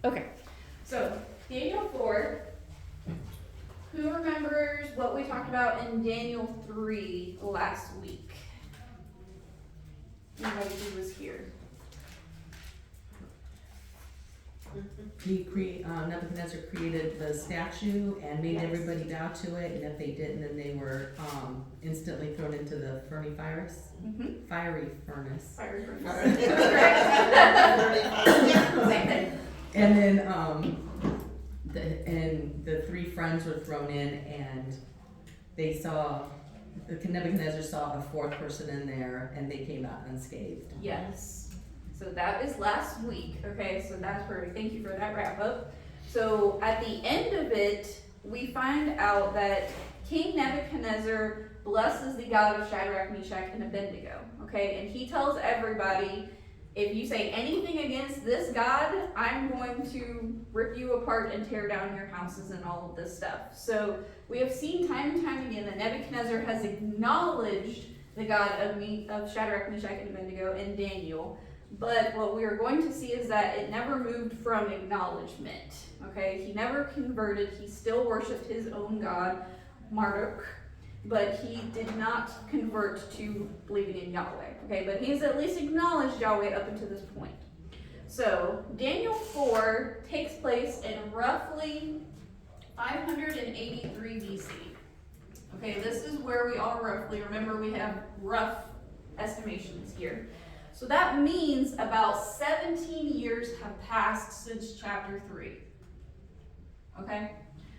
Okay, so Daniel 4. Who remembers what we talked about in Daniel 3 last week? Anybody who was here? Nebuchadnezzar created the statue and made everybody bow to it, and if they didn't, then they were instantly thrown into the fiery furnace. Fiery furnace. Same thing. And then the three friends were thrown in, and Nebuchadnezzar saw a fourth person in there, and they came out unscathed. Yes. So that is last week. Okay, so that's perfect. Thank you for that wrap up. So at the end of it, we find out that King Nebuchadnezzar blesses the God of Shadrach, Meshach, and Abednego. Okay, and he tells everybody, if you say anything against this God, I'm going to rip you apart and tear down your houses and all of this stuff. So we have seen time and time again that Nebuchadnezzar has acknowledged the God of Shadrach, Meshach, and Abednego in Daniel. But what we are going to see is that it never moved from acknowledgement. Okay, he never converted. He still worshipped his own God, Marduk, but he did not convert to believing in Yahweh. Okay, but he's at least acknowledged Yahweh up until this point. So Daniel 4 takes place in roughly 583 BC. Okay, this is where we are roughly. Remember, we have rough estimations here. So that means about 17 years have passed since chapter 3. Okay?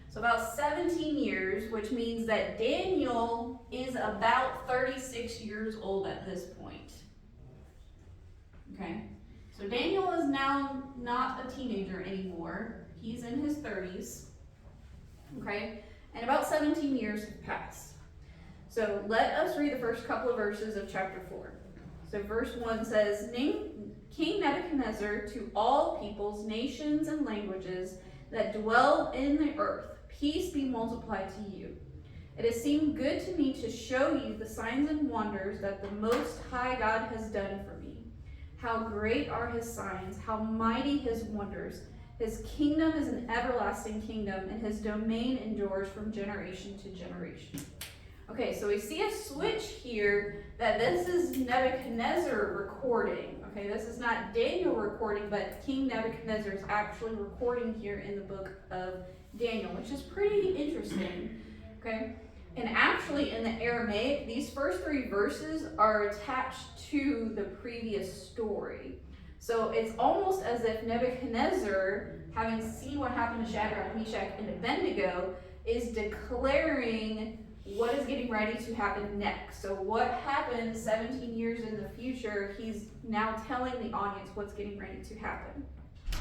So about 17 years, which means that Daniel is about 36 years old at this point. Okay? So Daniel is now not a teenager anymore. He's in his 30s. Okay? And about 17 years have passed. So let us read the first couple of verses of chapter 4. So verse 1 says, King Nebuchadnezzar, to all peoples, nations, and languages that dwell in the earth, peace be multiplied to you. It has seemed good to me to show you the signs and wonders that the Most High God has done for me. How great are his signs, how mighty his wonders. His kingdom is an everlasting kingdom, and his domain endures from generation to generation. Okay, so we see a switch here that this is Nebuchadnezzar recording. Okay, this is not Daniel recording, but King Nebuchadnezzar is actually recording here in the book of Daniel, which is pretty interesting. Okay, and actually in the Aramaic, these first 3 verses are attached to the previous story. So it's almost as if Nebuchadnezzar, having seen what happened to Shadrach, Meshach, and Abednego, is declaring what is getting ready to happen next. So what happened 17 years in the future, he's now telling the audience what's getting ready to happen.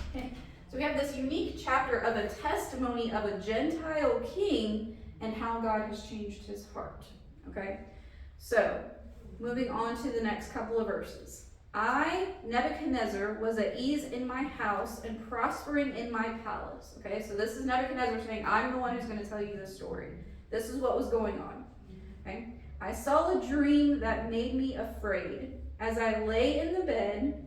Okay. So we have this unique chapter of a testimony of a Gentile king and how God has changed his heart. Okay, so moving on to the next couple of verses. I, Nebuchadnezzar, was at ease in my house and prospering in my palace. Okay, so this is Nebuchadnezzar saying, I'm the one who's going to tell you this story. This is what was going on. Okay, I saw a dream that made me afraid. As I lay in bed,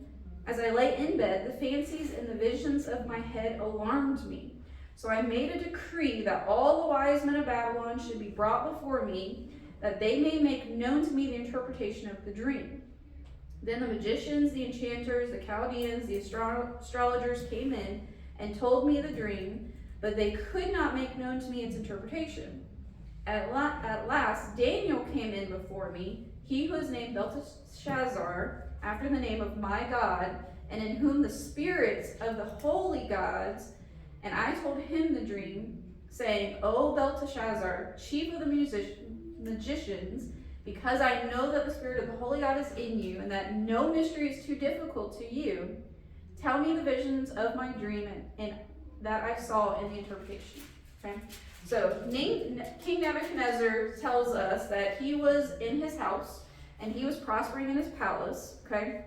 the fancies and the visions of my head alarmed me. So I made a decree that all the wise men of Babylon should be brought before me, that they may make known to me the interpretation of the dream. Then the magicians, the enchanters, the Chaldeans, the astrologers came in and told me the dream, but they could not make known to me its interpretation. At last, Daniel came in before me, he who is named Belteshazzar, after the name of my God, and in whom the spirits of the holy gods. And I told him the dream, saying, O Belteshazzar, chief of the magicians, because I know that the spirit of the holy God is in you, and that no mystery is too difficult to you, tell me the visions of my dream and that I saw in the interpretation. Okay? So King Nebuchadnezzar tells us that he was in his house and he was prospering in his palace, okay?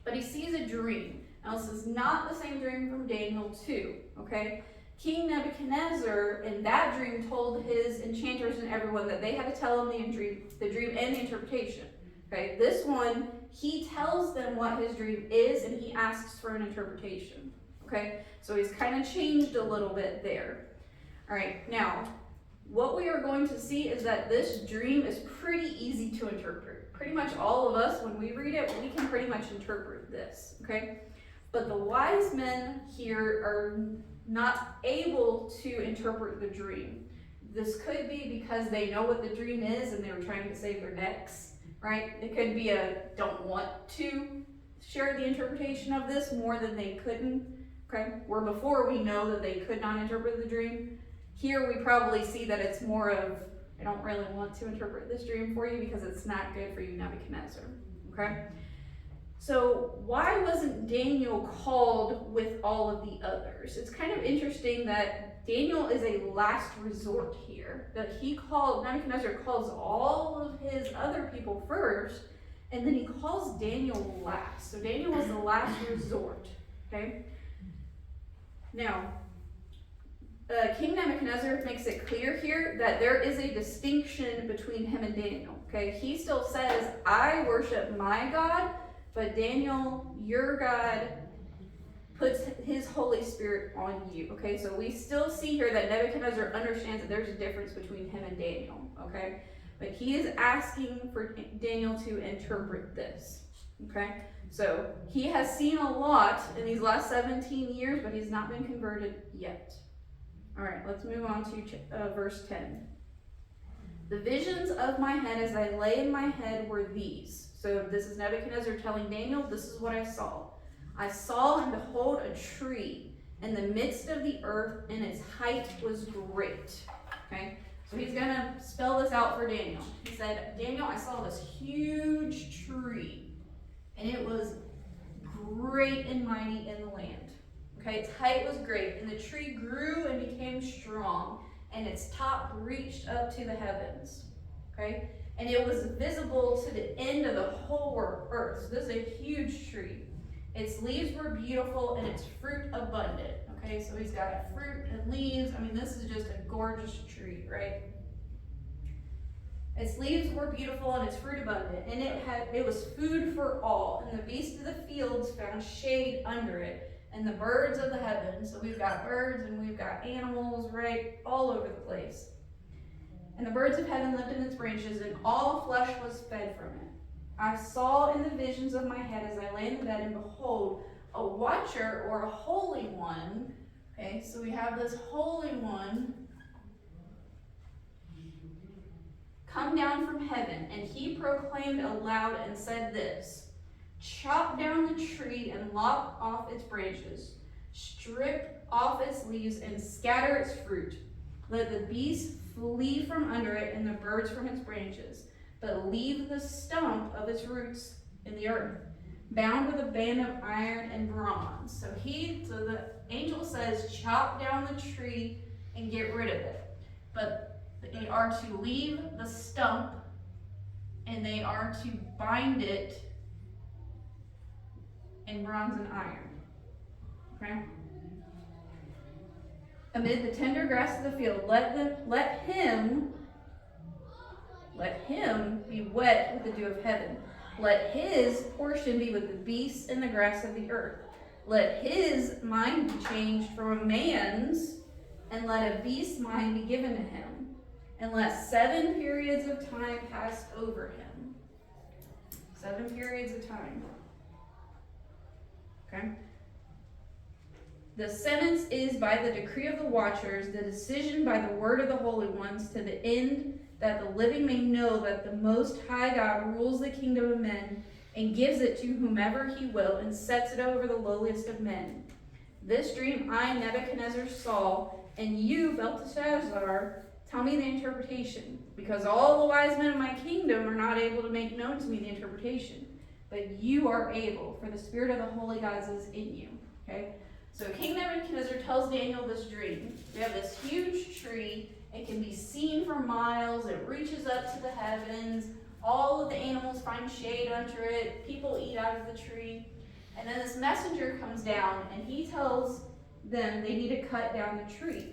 But he sees a dream. Now this is not the same dream from Daniel 2, okay? King Nebuchadnezzar in that dream told his enchanters and everyone that they had to tell him the dream and the interpretation. Okay, this one, he tells them what his dream is and he asks for an interpretation. Okay, so he's kind of changed a little bit there. All right, now, what we are going to see is that this dream is pretty easy to interpret. Pretty much all of us, when we read it, we can pretty much interpret this, okay? But the wise men here are not able to interpret the dream. This could be because they know what the dream is and they were trying to save their necks, right? It could be don't want to share the interpretation of this more than they couldn't, okay? Where before we know that they could not interpret the dream. Here we probably see that it's more of, I don't really want to interpret this dream for you because it's not good for you, Nebuchadnezzar, okay? So why wasn't Daniel called with all of the others? It's kind of interesting that Daniel is a last resort here. That Nebuchadnezzar calls all of his other people first, and then he calls Daniel last. So Daniel was the last resort, okay? Now, King Nebuchadnezzar makes it clear here that there is a distinction between him and Daniel, okay? He still says, I worship my God, but Daniel, your God, puts his Holy Spirit on you, okay? So we still see here that Nebuchadnezzar understands that there's a difference between him and Daniel, okay? But he is asking for Daniel to interpret this, okay? So he has seen a lot in these last 17 years, but he's not been converted yet. All right, let's move on to verse 10. The visions of my head as I lay in my head were these. So this is Nebuchadnezzar telling Daniel, this is what I saw. I saw and behold a tree in the midst of the earth, and its height was great. Okay, so he's going to spell this out for Daniel. He said, Daniel, I saw this huge tree, and it was great and mighty in the land. Okay, its height was great, and the tree grew and became strong, and its top reached up to the heavens. Okay, and it was visible to the end of the whole earth. So this is a huge tree. Its leaves were beautiful and its fruit abundant. Okay, so he's got fruit and leaves. I mean, this is just a gorgeous tree, right? Its leaves were beautiful and its fruit abundant, and it was food for all. And the beasts of the fields found shade under it, and the birds of the heavens. So we've got birds and we've got animals, right, all over the place. And the birds of heaven lived in its branches, and all flesh was fed from it. I saw in the visions of my head as I lay in the bed, and behold, a watcher or a holy one. Okay, so we have this holy one come down from heaven, and he proclaimed aloud and said this, chop down the tree and lop off its branches, strip off its leaves and scatter its fruit. Let the beasts flee from under it and the birds from its branches, but leave the stump of its roots in the earth, bound with a band of iron and bronze. So the angel says, chop down the tree and get rid of it. But they are to leave the stump and they are to bind it in bronze and iron. Okay? Amid the tender grass of the field, let him be wet with the dew of heaven. Let his portion be with the beasts and the grass of the earth. Let his mind be changed from a man's, and let a beast's mind be given to him. And let 7 periods of time pass over him. 7 periods of time. Okay? The sentence is by the decree of the watchers, the decision by the word of the holy ones, to the end that the living may know that the Most High God rules the kingdom of men and gives it to whomever he will and sets it over the lowliest of men. This dream I, Nebuchadnezzar, saw, and you, Belteshazzar, tell me the interpretation, because all the wise men of my kingdom are not able to make known to me the interpretation, but you are able, for the spirit of the holy gods is in you. Okay? So King Nebuchadnezzar tells Daniel this dream. We have this huge tree. It can be seen for miles. It reaches up to the heavens. All of the animals find shade under it. People eat out of the tree. And then this messenger comes down, and he tells them they need to cut down the tree.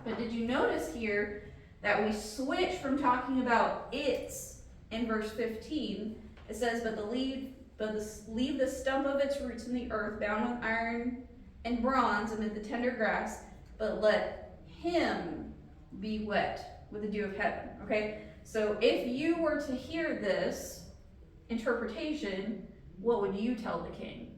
But did you notice here that we switch from talking about its in verse 15? It says, but leave the stump of its roots in the earth, bound with iron and bronze amid the tender grass, but let him be wet with the dew of heaven. Okay? So if you were to hear this interpretation, what would you tell the king?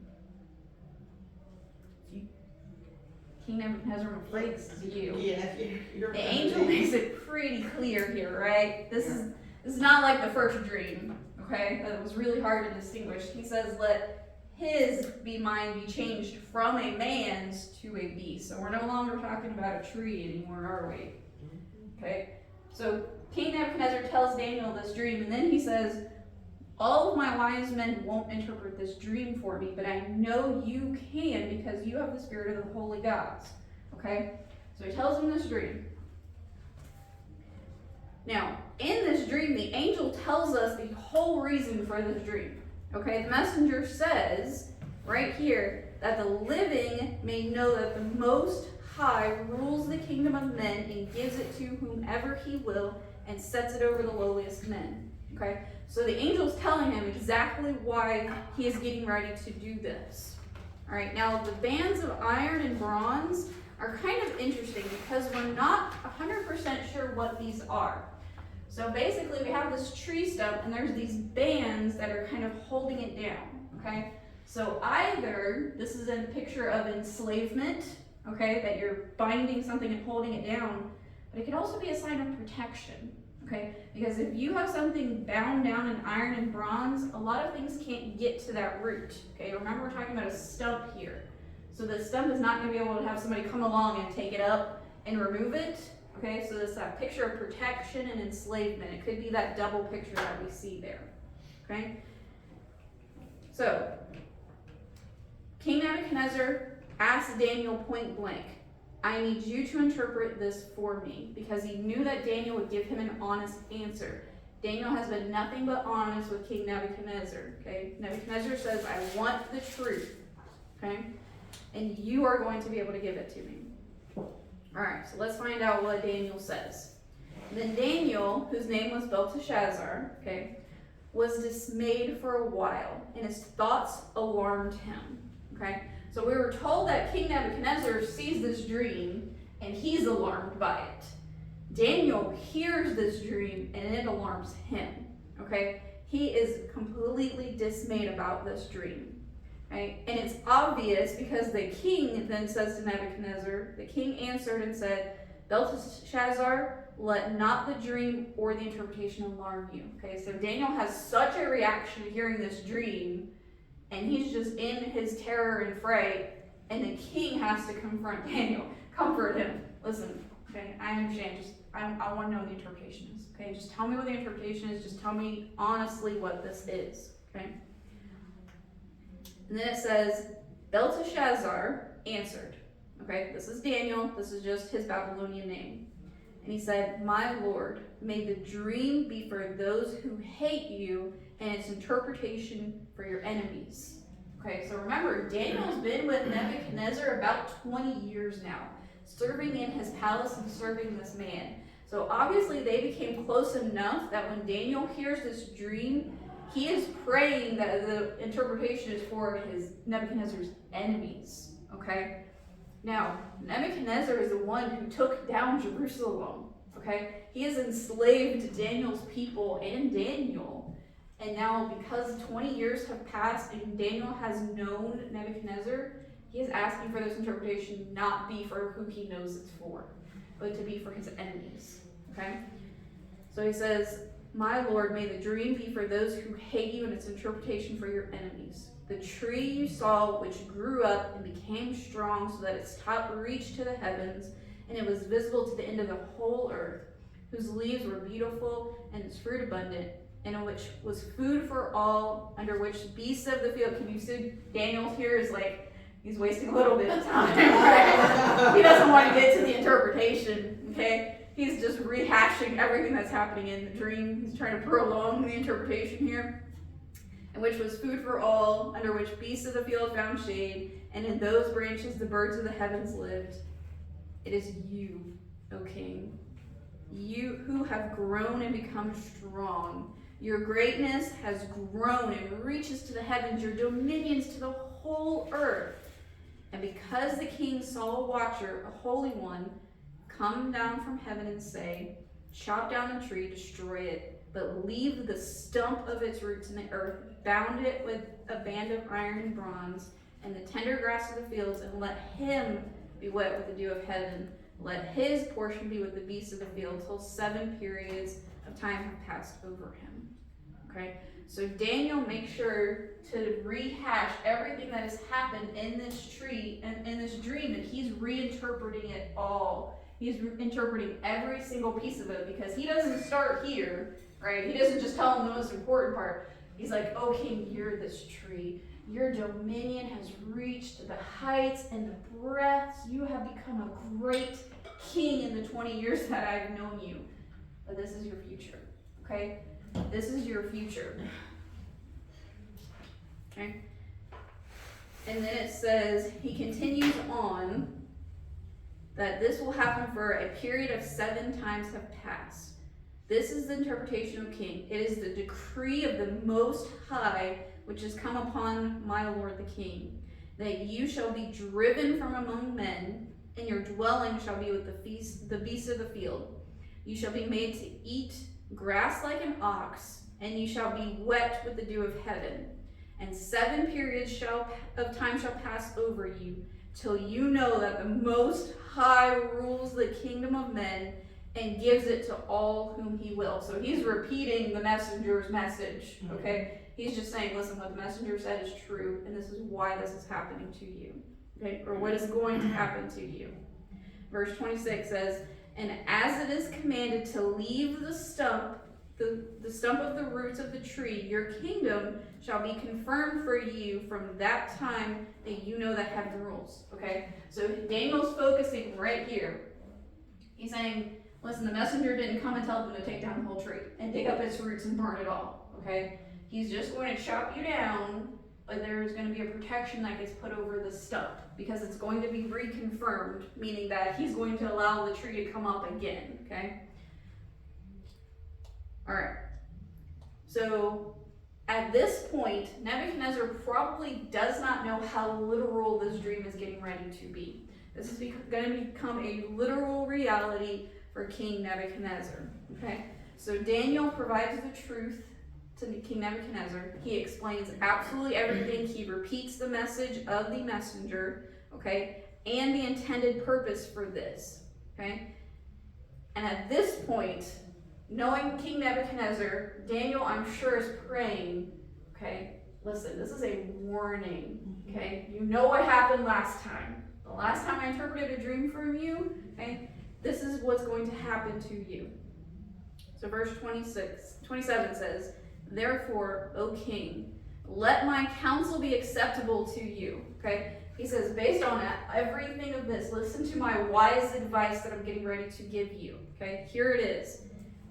King Nebuchadnezzar, I'm afraid this is you. Yeah, you're The angel makes it pretty clear here, right? This is not like the first dream, okay? That was really hard to distinguish. He says, let his mind be changed from a man's to a beast. So we're no longer talking about a tree anymore, are we? Okay? So King Nebuchadnezzar tells Daniel this dream, and then he says, all of my wise men won't interpret this dream for me, but I know you can because you have the spirit of the holy gods. Okay? So he tells him this dream. Now, in this dream, the angel tells us the whole reason for this dream. Okay? The messenger says, right here, that the living may know that the Most High rules the kingdom of men and gives it to whomever he will and sets it over the lowliest men. Okay? So the angel's telling him exactly why he is getting ready to do this. All right, now the bands of iron and bronze are kind of interesting because we're not 100% sure what these are. So basically we have this tree stump and there's these bands that are kind of holding it down, okay? So either this is a picture of enslavement, okay, that you're binding something and holding it down, but it could also be a sign of protection. Okay, because if you have something bound down in iron and bronze, a lot of things can't get to that root. Okay, remember we're talking about a stump here. So the stump is not going to be able to have somebody come along and take it up and remove it. Okay, so it's that picture of protection and enslavement. It could be that double picture that we see there. Okay, so King Nebuchadnezzar asked Daniel point blank, I need you to interpret this for me, because he knew that Daniel would give him an honest answer. Daniel has been nothing but honest with King Nebuchadnezzar, okay? Nebuchadnezzar says, I want the truth, okay? And you are going to be able to give it to me. All right, so let's find out what Daniel says. Then Daniel, whose name was Belteshazzar, okay, was dismayed for a while, and his thoughts alarmed him, okay? So we were told that King Nebuchadnezzar sees this dream and he's alarmed by it. Daniel hears this dream and it alarms him. Okay? He is completely dismayed about this dream. Right? And it's obvious because the king then says to Nebuchadnezzar, the king answered and said, Belteshazzar, let not the dream or the interpretation alarm you. Okay, so Daniel has such a reaction to hearing this dream, and he's just in his terror and fright, and the king has to confront Daniel, comfort him. Listen, okay, I understand, I want to know what the interpretation is, okay? Just tell me what the interpretation is, just tell me honestly what this is, okay? And then it says, Belteshazzar answered, okay? This is Daniel, this is just his Babylonian name. And he said, my Lord, may the dream be for those who hate you, and its interpretation for your enemies. Okay, so remember, Daniel's been with Nebuchadnezzar about 20 years now, serving in his palace and serving this man. So obviously they became close enough that when Daniel hears this dream, he is praying that the interpretation is for his Nebuchadnezzar's enemies. Okay? Now, Nebuchadnezzar is the one who took down Jerusalem. Okay? He has enslaved Daniel's people and Daniel. And now, because 20 years have passed and Daniel has known Nebuchadnezzar, he is asking for this interpretation not be for who he knows it's for, but to be for his enemies. Okay? So he says, my Lord, may the dream be for those who hate you and its interpretation for your enemies. The tree you saw, which grew up and became strong so that its top reached to the heavens, and it was visible to the end of the whole earth, whose leaves were beautiful and its fruit abundant, and which was food for all, under which beasts of the field. Can you see Daniel here is like, he's wasting a little bit of time, right? He doesn't want to get to the interpretation, okay? He's just rehashing everything that's happening in the dream. He's trying to prolong the interpretation here. And which was food for all, under which beasts of the field found shade, and in those branches the birds of the heavens lived. It is you, O King, you who have grown and become strong. Your greatness has grown and reaches to the heavens, your dominions to the whole earth. And because the king saw a watcher, a holy one, come down from heaven and say, chop down the tree, destroy it, but leave the stump of its roots in the earth, bound it with a band of iron and bronze, and the tender grass of the fields, and let him be wet with the dew of heaven. Let his portion be with the beasts of the field, till 7 periods of time have passed over him. Okay? So Daniel makes sure to rehash everything that has happened in this tree and in this dream, and he's reinterpreting it all. He's interpreting every single piece of it, because he doesn't start here, right? He doesn't just tell him the most important part. He's like, oh king, you're this tree. Your dominion has reached the heights and the breadths. You have become a great king in the 20 years that I've known you. But this is your future, okay? This is your future. Okay? And then it says, he continues on, that this will happen for a period of 7 times have passed. This is the interpretation of king. It is the decree of the Most High, which has come upon my lord the king, that you shall be driven from among men, and your dwelling shall be with the beasts of the field. You shall be made to eat grass like an ox, and you shall be wet with the dew of heaven. And 7 periods of time shall pass over you, till you know that the Most High rules the kingdom of men and gives it to all whom he will. So he's repeating the messenger's message, okay? He's just saying, listen, what the messenger said is true, and this is why this is happening to you, okay? Or what is going to happen to you. Verse 26 says, and as it is commanded to leave the stump, the stump of the roots of the tree, your kingdom shall be confirmed for you from that time that you know that heaven rules, okay? So Daniel's focusing right here. He's saying, listen, the messenger didn't come and tell them to take down the whole tree and dig up its roots and burn it all, okay? He's just going to chop you down, but there's going to be a protection that gets put over the stump, because it's going to be reconfirmed, meaning that he's going to allow the tree to come up again, okay? All right. So at this point, Nebuchadnezzar probably does not know how literal this dream is getting ready to be. This is going to become a literal reality for King Nebuchadnezzar, okay? So Daniel provides the truth to King Nebuchadnezzar. He explains absolutely everything. He repeats the message of the messenger, okay, and the intended purpose for this, okay? And at this point, knowing King Nebuchadnezzar, Daniel, I'm sure, is praying, okay, listen, this is a warning, okay? You know what happened last time. The last time I interpreted a dream from you, okay, this is what's going to happen to you. So verse 27 says, therefore, O king, let my counsel be acceptable to you, okay? He says, based on everything of this, listen to my wise advice that I'm getting ready to give you, okay? Here it is.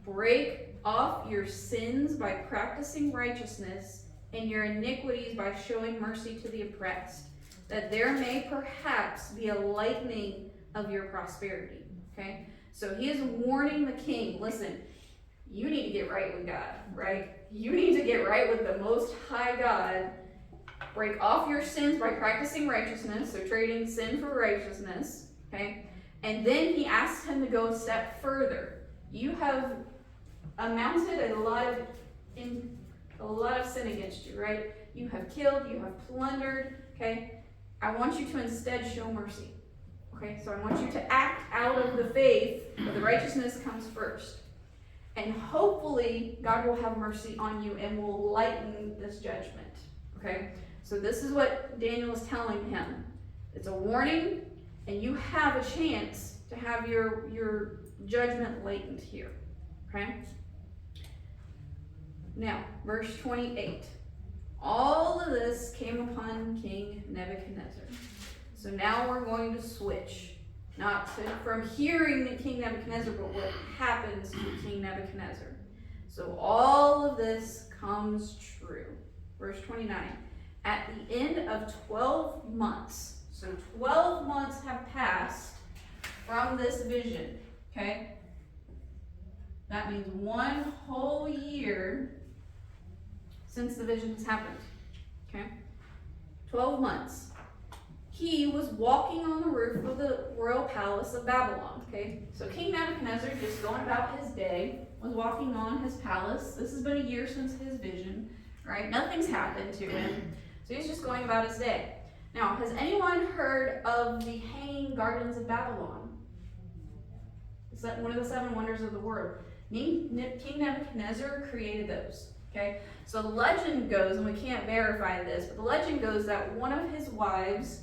Break off your sins by practicing righteousness, and your iniquities by showing mercy to the oppressed, that there may perhaps be a lightening of your prosperity, okay? So he is warning the king, listen, you need to get right with God, right? You need to get right with the Most High God. Break off your sins by practicing righteousness, so trading sin for righteousness, okay? And then he asks him to go a step further. You have amounted a lot of sin against you, right? You have killed, you have plundered, okay? I want you to instead show mercy, okay? So I want you to act out of the faith, but the righteousness comes first. And hopefully, God will have mercy on you and will lighten this judgment, okay? So this is what Daniel is telling him. It's a warning, and you have a chance to have your judgment lightened here, okay? Now, verse 28. All of this came upon King Nebuchadnezzar. So now we're going to switch. From hearing the King Nebuchadnezzar, but what happens to King Nebuchadnezzar. So all of this comes true. Verse 29. At the end of 12 months, so 12 months have passed from this vision, okay? That means 1 whole year since the vision has happened, okay? 12 months. he was walking on the roof of the royal palace of Babylon, okay? So King Nebuchadnezzar, just going about his day, was walking on his palace. This has been a year since his vision, right? Nothing's happened to him. So he's just going about his day. Now, has anyone heard of the Hanging Gardens of Babylon? It's one of the 7 wonders of the world. King Nebuchadnezzar created those, okay? So the legend goes, and we can't verify this, but the legend goes that one of his wives,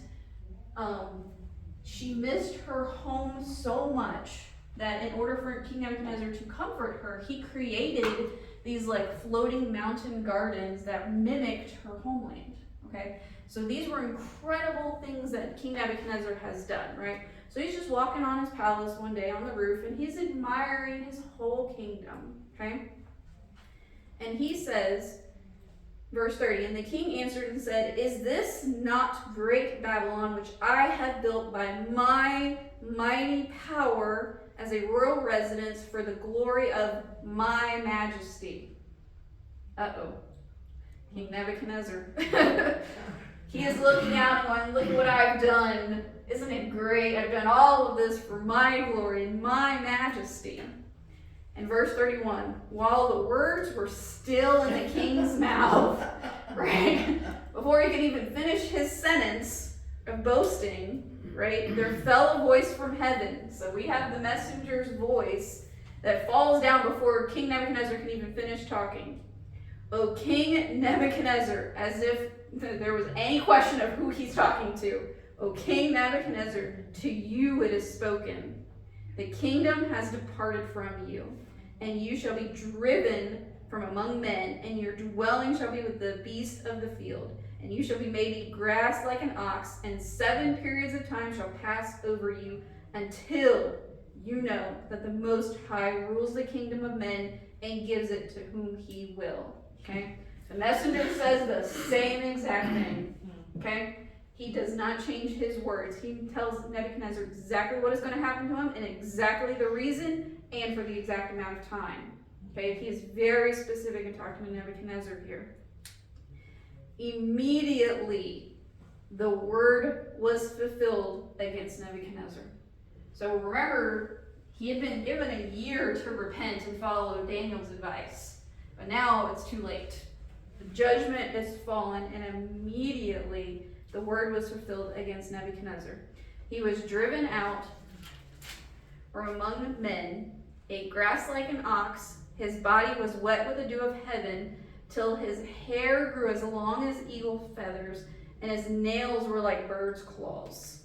she missed her home so much that in order for King Nebuchadnezzar to comfort her, he created these like floating mountain gardens that mimicked her homeland, okay? So these were incredible things that King Nebuchadnezzar has done, right? So he's just walking on his palace one day on the roof, and he's admiring his whole kingdom, okay? And he says, verse 30, and the king answered and said, is this not great Babylon, which I have built by my mighty power as a royal residence for the glory of my majesty? Uh-oh. King Nebuchadnezzar. He is looking out and going, look what I've done. Isn't it great? I've done all of this for my glory and my majesty. And verse 31, while the words were still in the king's mouth, right, before he could even finish his sentence of boasting, right, there fell a voice from heaven. So we have the messenger's voice that falls down before King Nebuchadnezzar can even finish talking. O King Nebuchadnezzar, as if there was any question of who he's talking to. O King Nebuchadnezzar, to you it is spoken. The kingdom has departed from you, and you shall be driven from among men, and your dwelling shall be with the beasts of the field. And you shall be made to eat grass like an ox, and 7 periods of time shall pass over you, until you know that the Most High rules the kingdom of men and gives it to whom he will. Okay? The messenger says the same exact thing. Okay? He does not change his words. He tells Nebuchadnezzar exactly what is going to happen to him and exactly the reason and for the exact amount of time. Okay? He is very specific in talking to Nebuchadnezzar here. Immediately, the word was fulfilled against Nebuchadnezzar. So remember, he had been given a year to repent and follow Daniel's advice. But now it's too late. The judgment is fallen, and immediately the word was fulfilled against Nebuchadnezzar. He was driven out from among men, ate grass like an ox. His body was wet with the dew of heaven, till his hair grew as long as eagle feathers, and his nails were like birds' claws.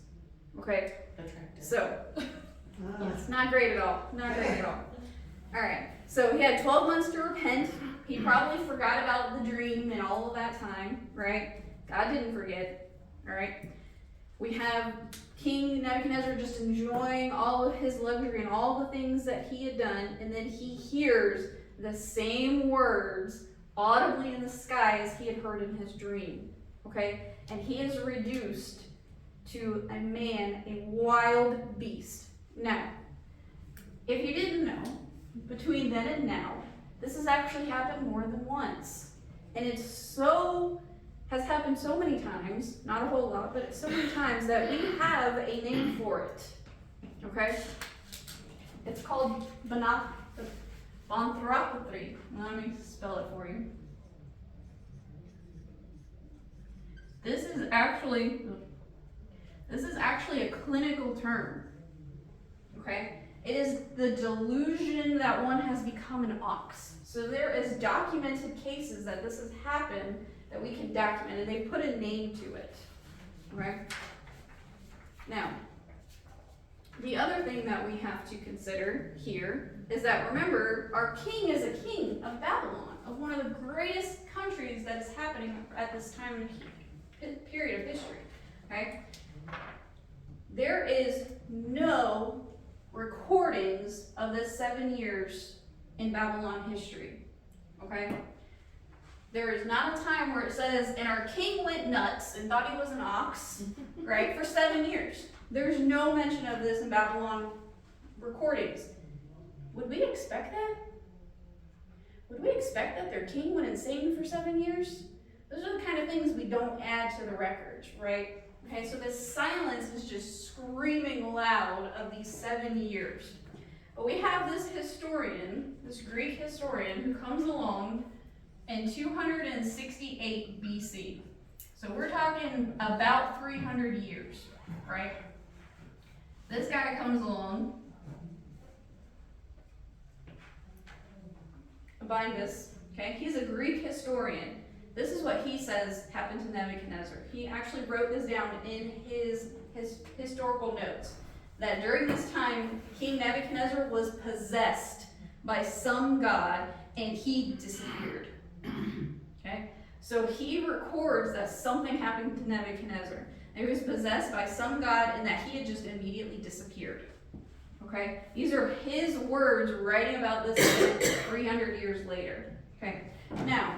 Okay? Attractive. So, it's not great at all. Not great at all. All right. So he had 12 months to repent. He probably forgot about the dream and all of that time, right? God didn't forget, all right? We have King Nebuchadnezzar just enjoying all of his luxury and all the things that he had done, and then he hears the same words audibly in the sky as he had heard in his dream, okay? And he is reduced to a man, a wild beast. Now, if you didn't know, between then and now, this has actually happened more than once. And has happened so many times, not a whole lot, but so many times that we have a name for it. Okay? It's called Banthropatry. Let me spell it for you. This is actually a clinical term. Okay? It is the delusion that one has become an ox. So there is documented cases that this has happened that we can document, and they put a name to it. Okay? Now, the other thing that we have to consider here is that, remember, our king is a king of Babylon, of one of the greatest countries that is happening at this time in period of history. Okay? There is no recordings of the 7 years in Babylon history. Okay? There is not a time where it says, and our king went nuts and thought he was an ox, right, for 7 years. There's no mention of this in Babylon recordings. Would we expect that? Would we expect that their king went insane for 7 years? Those are the kind of things we don't add to the records, right? Okay, so this silence is just screaming loud of these 7 years. But we have this historian, this Greek historian, who comes along in 268 BC. So we're talking about 300 years, right? This guy comes along. Abingus, okay, he's a Greek historian. This is what he says happened to Nebuchadnezzar. He actually wrote this down in his historical notes, that during this time, King Nebuchadnezzar was possessed by some god and he disappeared. Okay, so he records that something happened to Nebuchadnezzar. He was possessed by some god and that he had just immediately disappeared. Okay, these are his words writing about this 300 years later. Okay, now,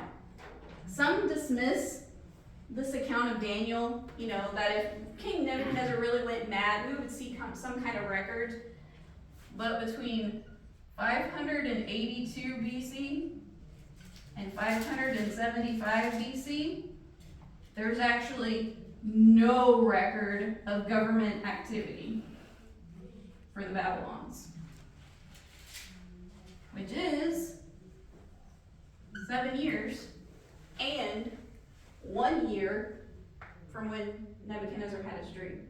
some dismiss this account of Daniel, that if King Nebuchadnezzar really went mad, we would see some kind of record. But between 582 BC and 575 BC, there's actually no record of government activity for the Babylons, which is 7 years and 1 year from when Nebuchadnezzar had his dream.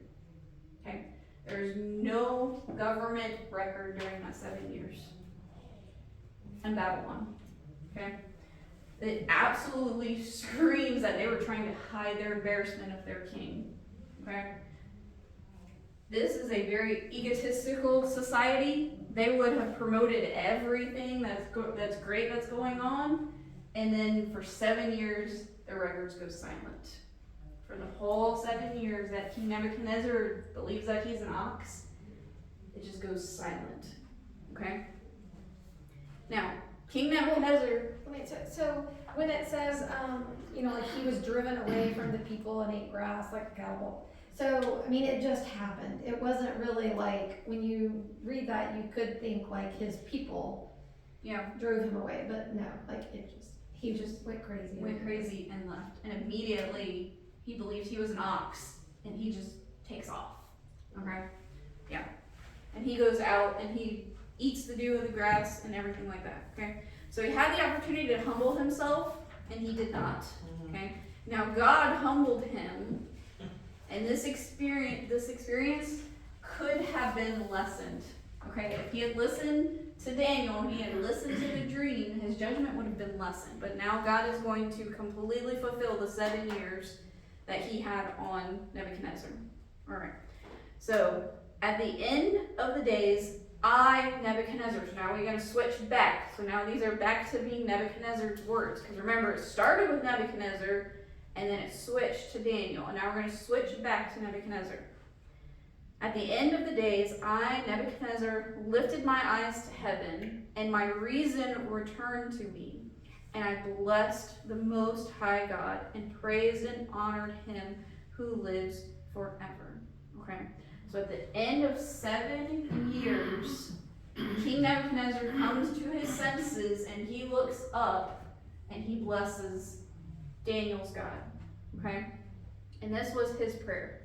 Okay, there's no government record during that 7 years in Babylon. Okay, it absolutely screams that they were trying to hide their embarrassment of their king. Okay, this is a very egotistical society. They would have promoted everything that's great that's going on, and then for 7 years, the records go silent. For the whole 7 years that King Nebuchadnezzar believes that he's an ox, it just goes silent. Okay? Now, King Nebuchadnezzar. Wait, so when it says, like he was driven away from the people and ate grass like a cowboy. So, it just happened. It wasn't really like, when you read that, you could think like his people drove him away. But no, he just went crazy. Went crazy and left. And immediately, he believed he was an ox, and he just takes off. Okay? Yeah. And he goes out, and he eats the dew of the grass and everything like that. Okay? So he had the opportunity to humble himself, and he did not. Okay? Now, God humbled him, and this experience could have been lessened. Okay? If he had listened to Daniel and he had listened to the dream, his judgment would have been lessened. But now God is going to completely fulfill the 7 years that he had on Nebuchadnezzar. All right. So at the end of the days, Nebuchadnezzar. So now we're going to switch back. So now these are back to being Nebuchadnezzar's words. Because remember, it started with Nebuchadnezzar, and then it switched to Daniel. And now we're going to switch back to Nebuchadnezzar. At the end of the days, I, Nebuchadnezzar, lifted my eyes to heaven, and my reason returned to me. And I blessed the Most High God, and praised and honored him who lives forever. Okay? So at the end of 7 years, King Nebuchadnezzar comes to his senses, and he looks up, and he blesses Daniel's God. Okay? And this was his prayer.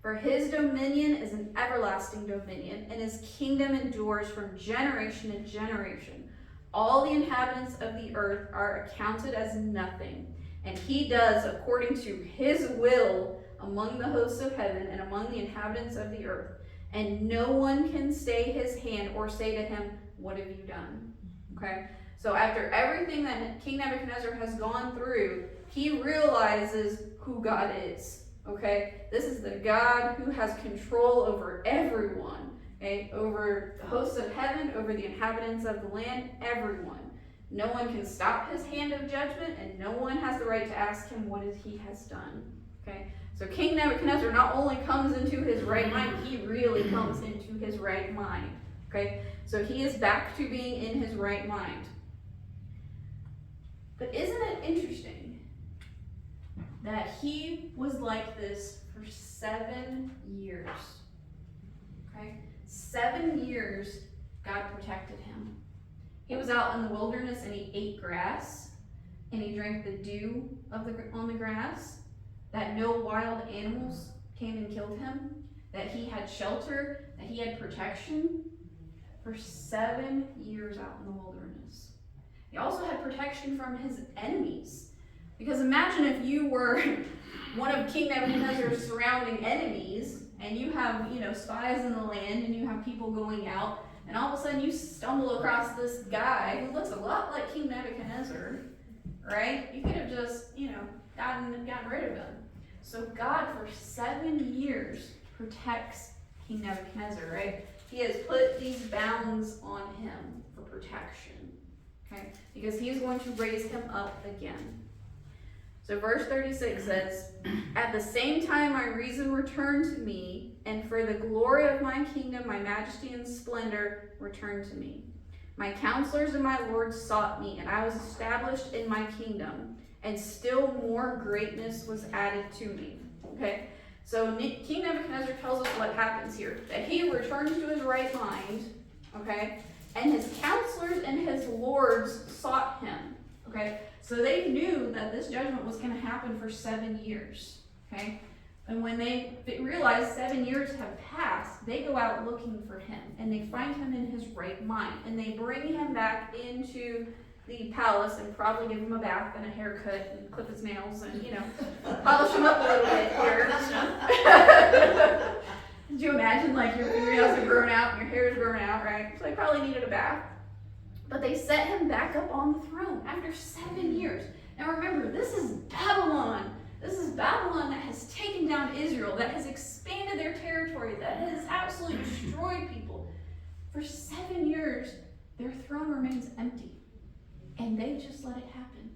For his dominion is an everlasting dominion, and his kingdom endures from generation to generation. All the inhabitants of the earth are accounted as nothing, and he does according to his will among the hosts of heaven and among the inhabitants of the earth. And no one can stay his hand or say to him, "What have you done?" Okay? So after everything that King Nebuchadnezzar has gone through, he realizes who God is. Okay, this is the God who has control over everyone, okay, over the hosts of heaven, over the inhabitants of the land, everyone. No one can stop his hand of judgment, and no one has the right to ask him what he has done. Okay, so King Nebuchadnezzar not only comes into his right mind, he really comes into his right mind. Okay, so he is back to being in his right mind. But isn't it interesting that he was like this for 7 years? Okay? 7 years, God protected him. He was out in the wilderness and he ate grass, and he drank the dew on the grass that no wild animals came and killed him, that he had shelter, that he had protection for 7 years out in the wilderness. He also had protection from his enemies. Because imagine if you were one of King Nebuchadnezzar's surrounding enemies, and you have, spies in the land, and you have people going out, and all of a sudden you stumble across this guy who looks a lot like King Nebuchadnezzar, right? You could have just, gotten rid of him. So God, for 7 years, protects King Nebuchadnezzar, right? He has put these bounds on him for protection, okay? Because he is going to raise him up again. So verse 36 says, "At the same time my reason returned to me, and for the glory of my kingdom, my majesty and splendor returned to me. My counselors and my lords sought me, and I was established in my kingdom, and still more greatness was added to me." Okay? So King Nebuchadnezzar tells us what happens here. That he returns to his right mind, okay? And his counselors and his lords sought him, okay? So they knew that this judgment was going to happen for 7 years, okay? And when they realize 7 years have passed, they go out looking for him. And they find him in his right mind. And they bring him back into the palace and probably give him a bath and a haircut and clip his nails and, polish him up a little bit here. Could you imagine, like, your fingernails are grown out and your hair is grown out, right? So they probably needed a bath. But they set him back up on the throne after 7 years. Now remember, this is Babylon. This is Babylon that has taken down Israel, that has expanded their territory, that has absolutely destroyed people. For 7 years, their throne remains empty. And they just let it happen,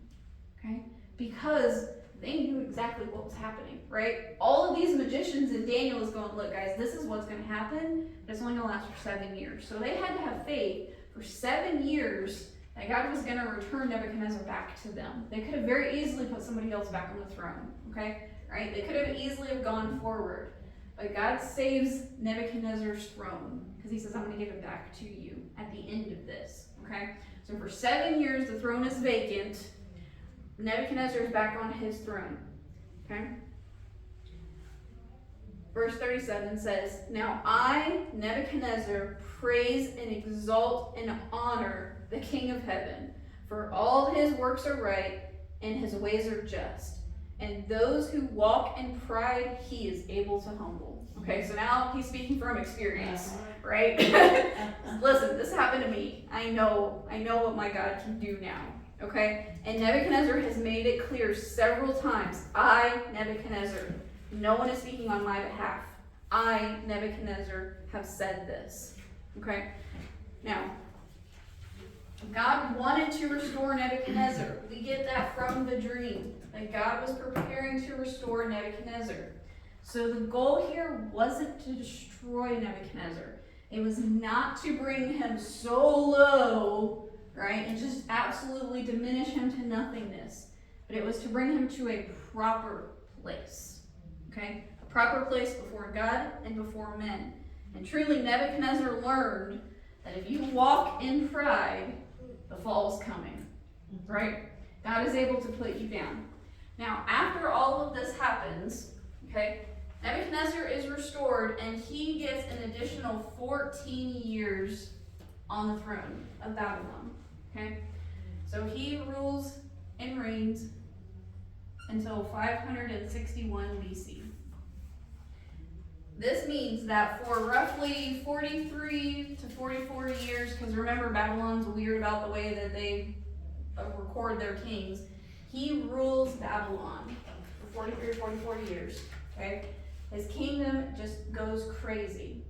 okay? Because they knew exactly what was happening, right? All of these magicians and Daniel is going, look guys, this is what's going to happen, but it's only going to last for 7 years. So they had to have faith for 7 years that God was going to return Nebuchadnezzar back to them. They could have very easily put somebody else back on the throne, okay? Right? They could have easily have gone forward. But God saves Nebuchadnezzar's throne because he says, I'm going to give it back to you at the end of this, okay? So for 7 years, the throne is vacant. Nebuchadnezzar is back on his throne. Okay? Verse 37 says, "Now I, Nebuchadnezzar, praise and exalt and honor the King of heaven, for all his works are right and his ways are just. And those who walk in pride, he is able to humble." Okay, so now he's speaking from experience, right? Listen, this happened to me. I know what my God can do now, okay? And Nebuchadnezzar has made it clear several times, I, Nebuchadnezzar, no one is speaking on my behalf. I, Nebuchadnezzar, have said this, okay? Now, God wanted to restore Nebuchadnezzar. We get that from the dream, that God was preparing to restore Nebuchadnezzar. So the goal here wasn't to destroy Nebuchadnezzar. It was not to bring him so low, right, and just absolutely diminish him to nothingness. But it was to bring him to a proper place, okay? A proper place before God and before men. And truly Nebuchadnezzar learned that if you walk in pride, the fall is coming, right? God is able to put you down. Now, after all of this happens, okay, Nebuchadnezzar is restored, and he gets an additional 14 years on the throne of Babylon, okay? So he rules and reigns until 561 BC. This means that for roughly 43 to 44 years, because remember, Babylon's weird about the way that they record their kings, he rules Babylon for 43 or 44 years, okay? His kingdom just goes crazy,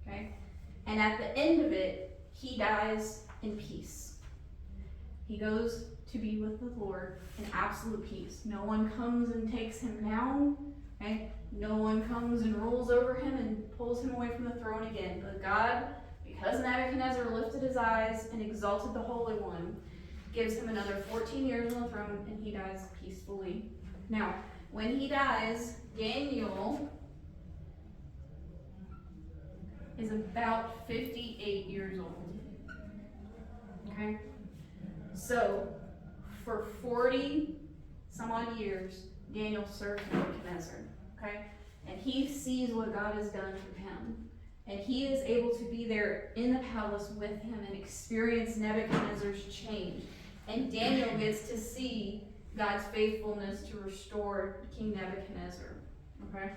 okay? And at the end of it, he dies in peace. He goes to be with the Lord in absolute peace. No one comes and takes him down, okay? No one comes and rules over him and pulls him away from the throne again. But God, because Nebuchadnezzar lifted his eyes and exalted the Holy One, gives him another 14 years on the throne, and he dies peacefully. Now, when he dies, Daniel is about 58 years old. Okay? So, for 40 some odd years, Daniel served Nebuchadnezzar. Okay? and he sees what God has done for him. And he is able to be there in the palace with him and experience Nebuchadnezzar's change. And Daniel gets to see God's faithfulness to restore King Nebuchadnezzar. Okay?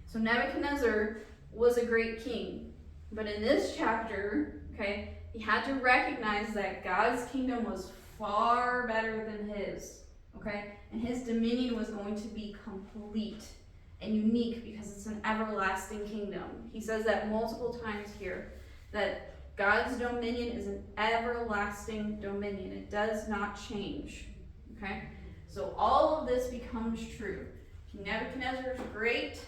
So Nebuchadnezzar was a great king. But in this chapter, okay, he had to recognize that God's kingdom was far better than his. Okay? And his dominion was going to be complete and unique because it's an everlasting kingdom. He says that multiple times here, that God's dominion is an everlasting dominion. It does not change. Okay? So all of this becomes true. King Nebuchadnezzar is great.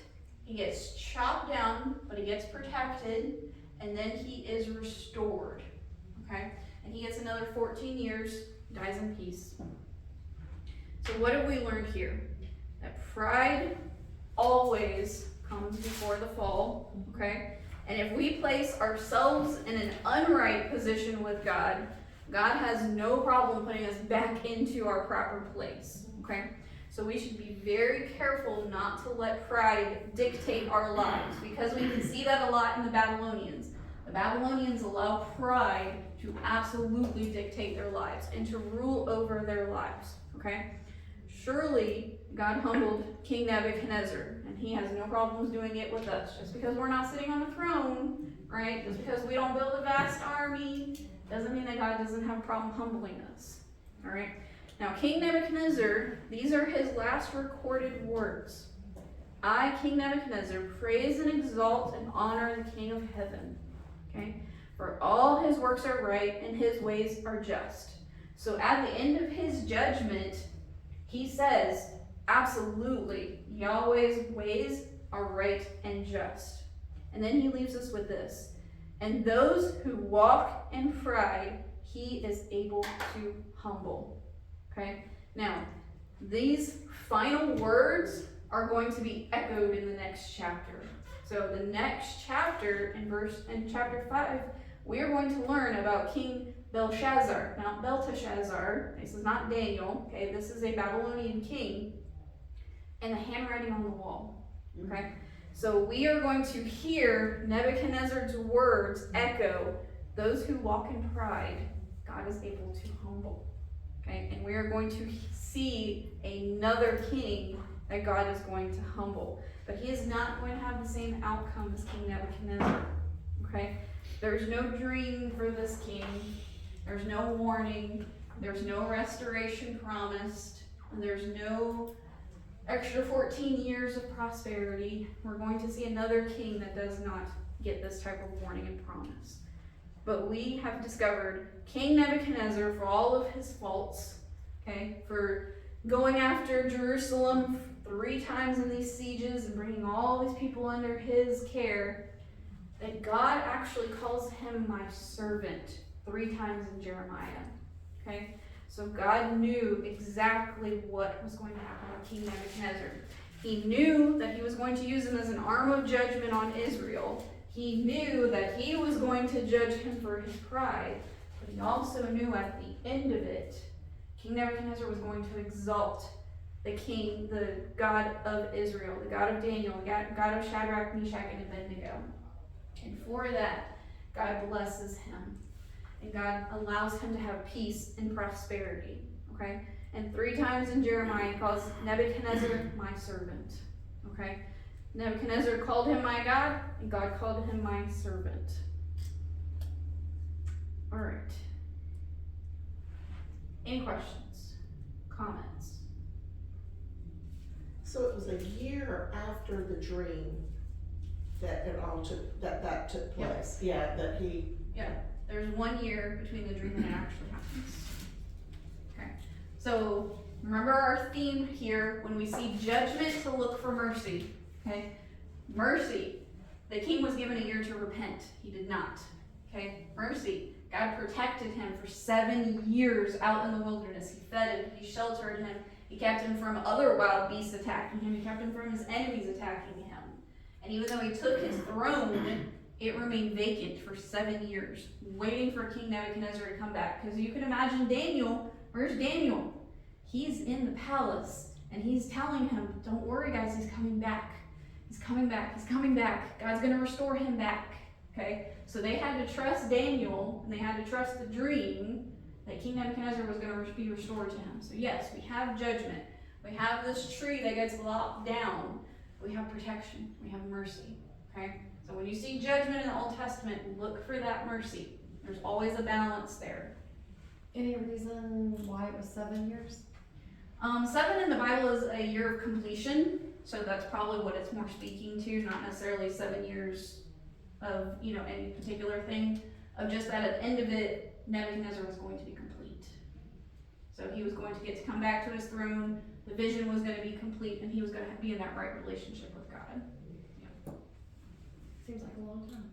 He gets chopped down, but he gets protected, and then he is restored. Okay? And he gets another 14 years, dies in peace. So what have we learned here? That pride always comes before the fall, okay? And if we place ourselves in an unright position with God, God has no problem putting us back into our proper place, okay? So we should be very careful not to let pride dictate our lives, because we can see that a lot in the Babylonians. The Babylonians allow pride to absolutely dictate their lives and to rule over their lives, okay? Surely God humbled King Nebuchadnezzar, and he has no problems doing it with us. Just because we're not sitting on the throne, right? Just because we don't build a vast army, doesn't mean that God doesn't have a problem humbling us. All right? Now, King Nebuchadnezzar, these are his last recorded words. I, King Nebuchadnezzar, praise and exalt and honor the King of heaven. Okay? For all his works are right and his ways are just. So at the end of his judgment, he says, absolutely, Yahweh's ways are right and just. And then he leaves us with this. And those who walk in pride, he is able to humble. Okay? Now, these final words are going to be echoed in the next chapter. So the next chapter, in chapter 5, we are going to learn about King Belshazzar. Now, Belteshazzar, this is not Daniel, okay? This is a Babylonian king, and the handwriting on the wall, okay? So we are going to hear Nebuchadnezzar's words echo, those who walk in pride, God is able to humble, okay? And we are going to see another king that God is going to humble. But he is not going to have the same outcome as King Nebuchadnezzar, okay? There's no dream for this king. There's no warning. There's no restoration promised. There's no extra 14 years of prosperity. We're going to see another king that does not get this type of warning and promise. But we have discovered King Nebuchadnezzar, for all of his faults, okay, for going after Jerusalem 3 times in these sieges and bringing all these people under his care, that God actually calls him my servant 3 times in Jeremiah, okay? So God knew exactly what was going to happen with King Nebuchadnezzar. He knew that he was going to use him as an arm of judgment on Israel. He knew that he was going to judge him for his pride, but he also knew at the end of it, King Nebuchadnezzar was going to exalt the king, the God of Israel, the God of Daniel, the God of Shadrach, Meshach, and Abednego. And for that, God blesses him. And God allows him to have peace and prosperity. Okay? And 3 times in Jeremiah, he calls Nebuchadnezzar my servant. Okay? Nebuchadnezzar called him my God, and God called him my servant. All right. Any questions? Comments? So it was a year after the dream that it all took, that took place. Yeah, that he. Yeah. There's 1 year between the dream and it actually happens. Okay. So remember our theme here, when we see judgment, to look for mercy. Okay. Mercy. The king was given a year to repent. He did not. Okay. Mercy. God protected him for 7 years out in the wilderness. He fed him. He sheltered him. He kept him from other wild beasts attacking him. He kept him from his enemies attacking him. And even though he took his throne, it remained vacant for 7 years, waiting for King Nebuchadnezzar to come back. Because you can imagine Daniel. Where's Daniel? He's in the palace, and he's telling him, don't worry guys, he's coming back. coming back, he's coming back. God's gonna restore him back, okay? So they had to trust Daniel, and they had to trust the dream that King Nebuchadnezzar was gonna be restored to him. So yes, we have judgment. We have this tree that gets lopped down. We have protection, we have mercy, okay? So when you see judgment in the Old Testament, look for that mercy. There's always a balance there. Any reason why it was 7 years? 7 in the Bible is a year of completion, so that's probably what it's more speaking to, not necessarily 7 years of, any particular thing, of just that at the end of it, Nebuchadnezzar was going to be complete. So he was going to get to come back to his throne, the vision was going to be complete, and he was going to be in that right relationship with God. Seems like a long time.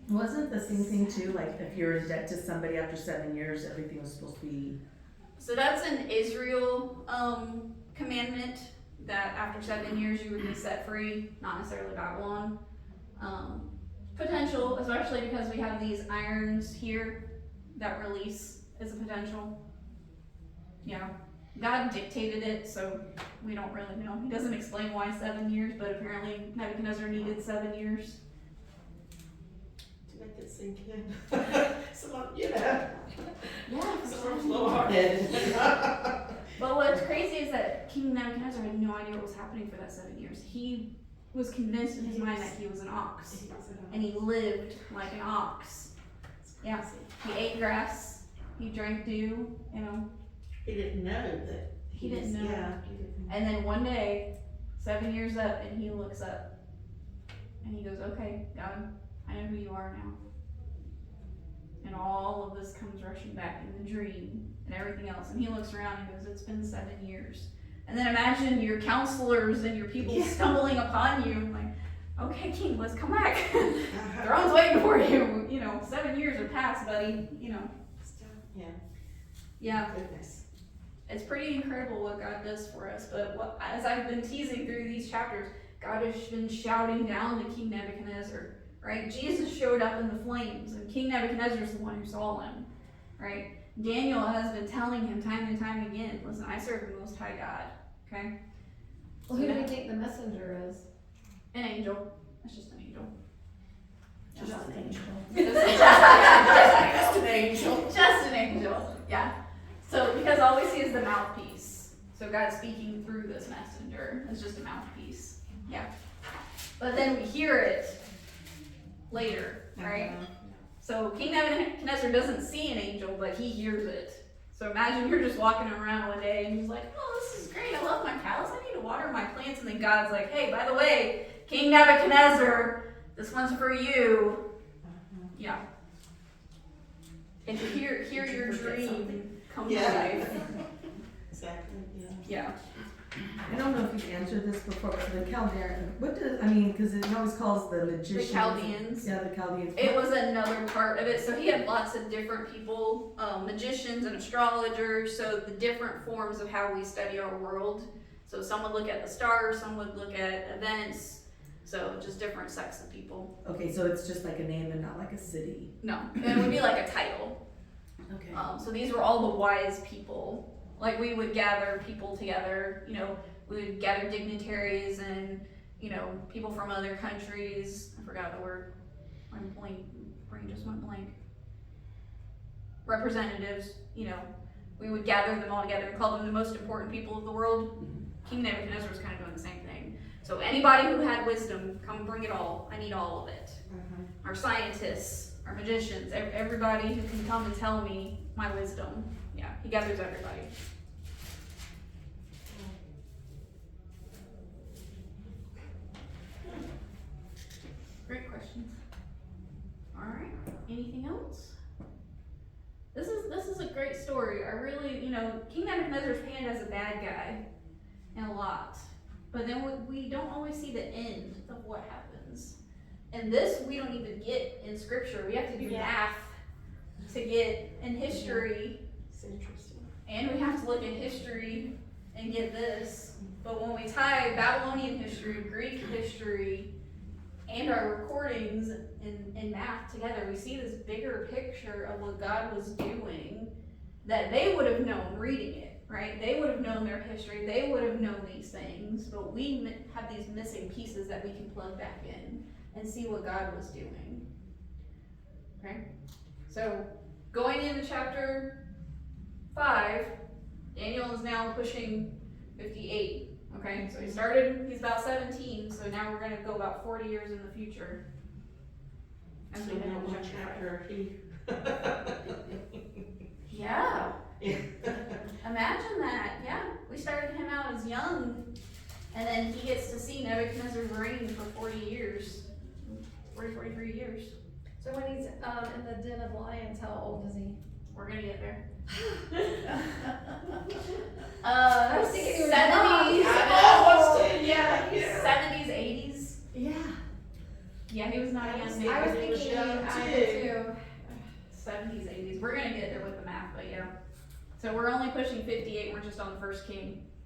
Wasn't the same thing too, like if you're in debt to somebody after 7 years, everything was supposed to be? So that's an Israel commandment, that after 7 years you would be set free, not necessarily Babylon. Potential, especially because we have these irons here, that release is a potential. Yeah, God dictated it, so we don't really know. He doesn't explain why 7 years, but apparently Nebuchadnezzar needed 7 years. To make it sink in. Some, Yeah. some are slow-hearted. But what's crazy is that King Nebuchadnezzar had no idea what was happening for that 7 years. He was convinced in his mind that he was an ox, and he lived like an ox. Yeah, he ate grass, he drank dew, He didn't know that. He didn't know. Yeah, he didn't know. And then one day, 7 years up, and he looks up, and he goes, okay, God, I know who you are now. And all of this comes rushing back in the dream and everything else. And he looks around and goes, it's been 7 years. And then imagine your counselors and your people stumbling upon you. I'm like, okay, King, let's come back. Throne's waiting for you. 7 years have passed, buddy. Yeah. Yeah. Goodness. It's pretty incredible what God does for us. But as I've been teasing through these chapters, God has been shouting down to King Nebuchadnezzar, right? Jesus showed up in the flames, and King Nebuchadnezzar is the one who saw him, right? Daniel has been telling him time and time again, listen, I serve the Most High God, okay? Well, who do we think the messenger is? An angel. It's just an angel. Just an angel. Just an angel. Just an angel, yeah. So, because all we see is the mouthpiece. So God's speaking through this messenger. It's just a mouthpiece, yeah. But then we hear it later, right? So King Nebuchadnezzar doesn't see an angel, but he hears it. So imagine you're just walking around one day and he's like, oh, this is great, I love my cows, I need to water my plants. And then God's like, hey, by the way, King Nebuchadnezzar, this one's for you. Yeah. And to hear your dream come to life. Exactly, yeah. Yeah. I don't know if you've answered this before, but the Chaldean, because it always calls the magicians. The Chaldeans. Yeah, the Chaldeans. It was another part of it. So he had lots of different people, magicians and astrologers, so the different forms of how we study our world. So some would look at the stars, some would look at events, so just different sects of people. Okay, so it's just like a name and not like a city. No, it would be like a title. Okay. So these were all the wise people. Like we would gather people together, we would gather dignitaries and, people from other countries. I forgot the word. My brain just went blank. Representatives, we would gather them all together and call them the most important people of the world. King Nebuchadnezzar was kind of doing the same thing. So anybody who had wisdom, come bring it all. I need all of it. Our scientists, our magicians, everybody who can come and tell me my wisdom. Yeah, he gathers everybody. Great questions. All right. Anything else? This is a great story. I really, King Nebuchadnezzar is painted as a bad guy in a lot, but then we don't always see the end of what happens. And this we don't even get in scripture. We have to do math to get in history. It's interesting. And we have to look at history and get this. But when we tie Babylonian history, Greek history, and our recordings in math together, we see this bigger picture of what God was doing that they would have known reading it. right? They would have known their history, they would have known these things, but we have these missing pieces that we can plug back in and see what God was doing. Okay? So, going into chapter 5, Daniel is now pushing 58. Okay, so he's about 17, so now we're gonna go about 40 years in the future. As So we head now into what chapter 5. chapter Yeah. he? Imagine that, yeah. We started him out as young, and then he gets to see Nebuchadnezzar's reign for 40 years. 43 years. So when he's in the den of lions, how old is he? We're gonna get there. I was thinking he was 70s. young. I know, what's the, Yeah, yeah. 70s, 80s. Yeah. Yeah, he was not a young baby. I was He was thinking young I too. did too. 70s, 80s. We're gonna get there with the math, but yeah. So we're only pushing 58. We're just on the first king.